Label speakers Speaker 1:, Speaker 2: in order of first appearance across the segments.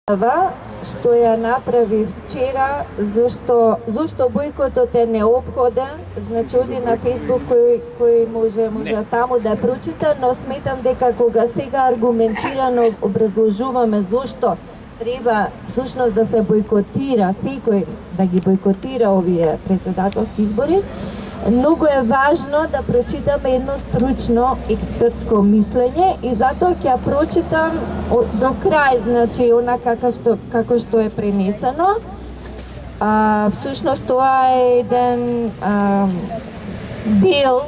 Speaker 1: што ја направи вчера, зашто бојкотот е неопходен, значи оди на Facebook кој може таму да прочита, но сметам дека кога сега аргументирано образложуваме зашто треба всушност да се бојкотира, секој да ги бојкотира овие председателски избори, многу е важно да прочитаме едно стручно експертско мислење и затоа ќе прочитам до крај, значи онака како што е пренесено. Всушност тоа е еден дел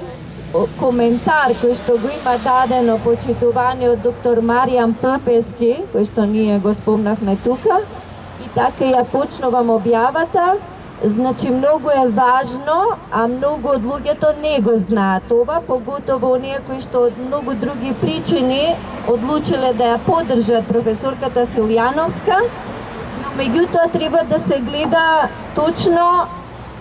Speaker 1: коментар кој што го има дадено почитуваниот доктор Маријан Попески, кој што ние го спомнавме тука, и така ја почнувам објавата. Значи, многу е важно, а многу од луѓето не го знаат ова, поготово оние кои што од многу други причини одлучиле да ја поддржат професорката Силјановска, но меѓутоа треба да се гледа точно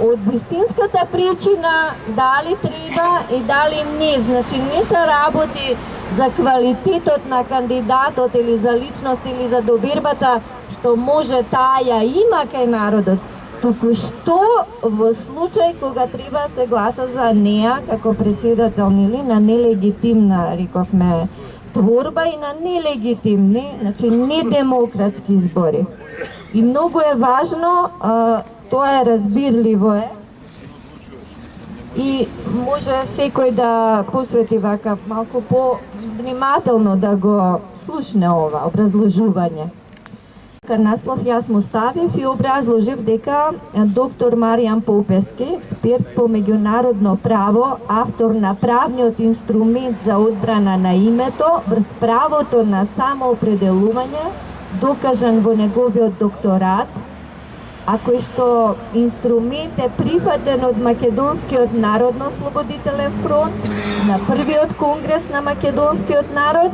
Speaker 1: од вистинската причина дали треба и дали не. Значи, не се работи за квалитетот на кандидатот или за личност или за довербата што може таа ја има кај народот, туку што во случај кога треба се гласа за неа како председател на нелегитимна, рековме, творба и на нелегитимни, значи недемократски избори. И многу е важно, тоа е разбирливо и може секој да посвети вака малку по-внимателно да го слушне ова образложување. Наслов јас му ставив и образложив дека доктор Маријан Попески, експерт по меѓународно право, автор на правниот инструмент за одбрана на името врз правото на самоопределување, докажан во неговиот докторат, а кој што инструмент е прифатен од Македонскиот народно-слободителен фронт на првиот конгрес на македонскиот народ,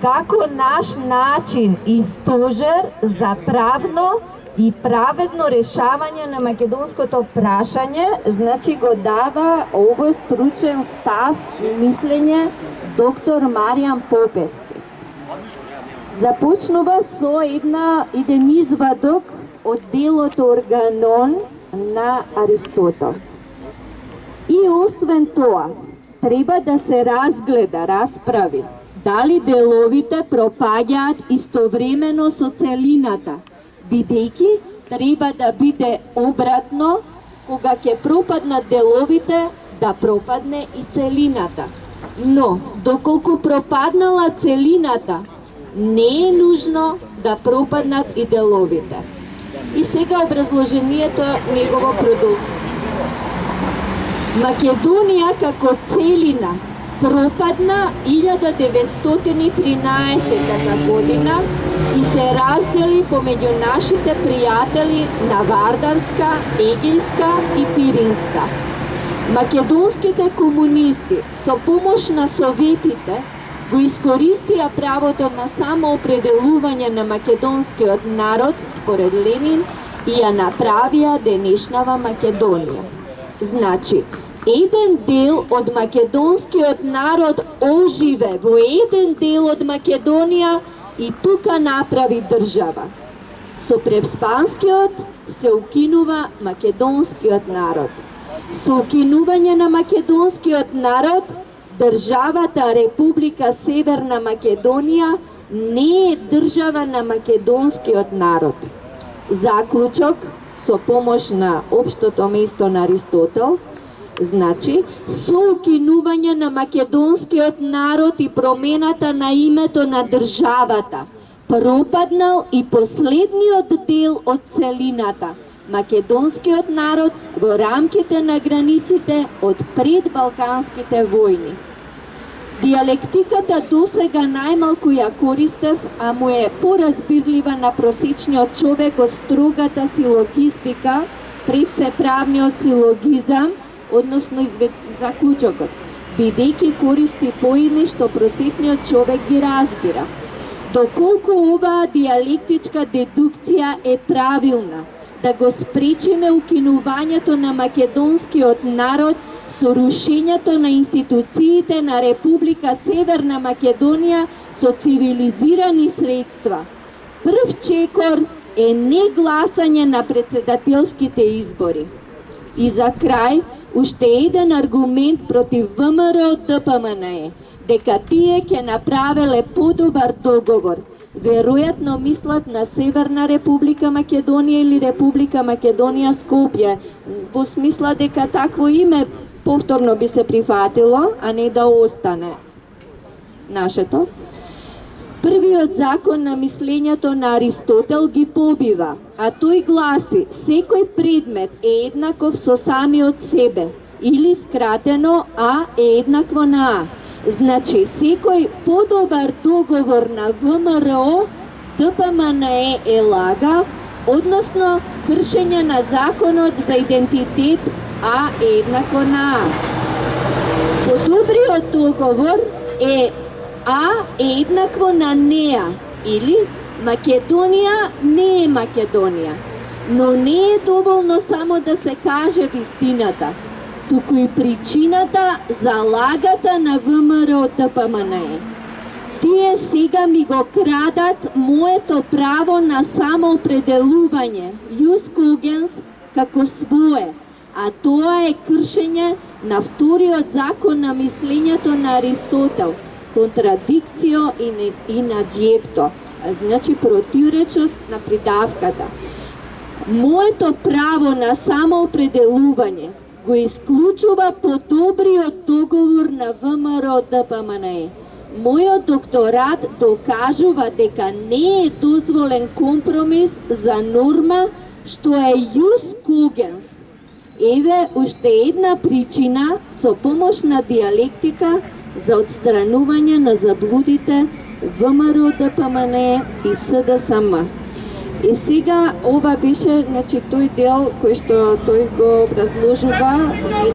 Speaker 1: како наш начин и стожер за правно и праведно решавање на македонското прашање, значи го дава овој стручен став и мислење доктор Маријан Попески. Започнува со еден извадок од делото Органон на Аристотел. И освен тоа, треба да се расправи дали деловите пропаѓаат истовремено со целината, бидејќи треба да биде обратно, кога ќе пропаднат деловите, да пропадне и целината. Но, доколку пропаднала целината, не е нужно да пропаднат и деловите. И сега образложението негово продолжува. Македонија како целина пропадна 1913 година и се раздели помеѓу нашите пријатели на Вардарска, Егејска и Пиринска. Македонските комунисти со помош на советите го искористија правото на самоопределување на македонскиот народ според Ленин и ја направија денешнава Македонија. Значи, еден дел од македонскиот народ оживе во еден дел од Македонија и тука направи држава. Со Превспанскиот се укинува македонскиот народ. Со укинување на македонскиот народ, државата Република Северна Македонија не е држава на македонскиот народ. Заклучок со помош на општото место на Аристотел, значи, со укинување на македонскиот народ и промената на името на државата, пропаднал и последниот дел од целината, македонскиот народ во рамките на границите од предбалканските војни. Диалектиката досега најмалку ја користев, а му е поразбирлива на просечниот човек од строгата силогистика пред се правниот силогизам, односно заклучокот, бидејќи користи поими што просетниот човек ги разбира. Доколку оваа диалектичка дедукција е правилна, да го спречиме укинувањето на македонскиот народ со рушењето на институциите на Република Северна Македонија со цивилизирани средства.
Speaker 2: прв чекор е не гласање на председателските избори. И за крај, уште еден аргумент против ВМРО ДПМН е дека тие ќе направеле подобар договор. Веројатно мислат на Северна Република Македонија или Република Македонија Скопје, во смисла дека такво име повторно би се прифатило, а не да остане нашето. Првиот закон на мислењето на Аристотел ги побива, а тој гласи: секој предмет е еднаков со самиот себе, или скратено А е еднакво на А. Значи, секој подобар договор на ВМРО ДПМН е лага, односно кршење на законот за идентитет А е еднакво на А. Подобриот договор е А е еднакво на неа, или Македонија не е Македонија. Но не е доволно само да се каже вистината, туку и причината за лагата на ВМРО ДПМН. Тие сега ми го крадат моето право на самоопределување, jus cogens, како свое, а тоа е кршење на вториот закон на мислењето на Аристотел, контрадикцио и надјекто, значи противречност на придавката. Моето право на самоопределување го исклучува подобриот договор на ВМРО ДПМН. Мојот докторат докажува дека не е дозволен компромис за норма што е jus cogens. Еве уште една причина со помош на диалектика за отстранување на заблудите ВМРО ДПМН и СДСМ. И сега ова беше, значи, тој дел кој што тој го образложува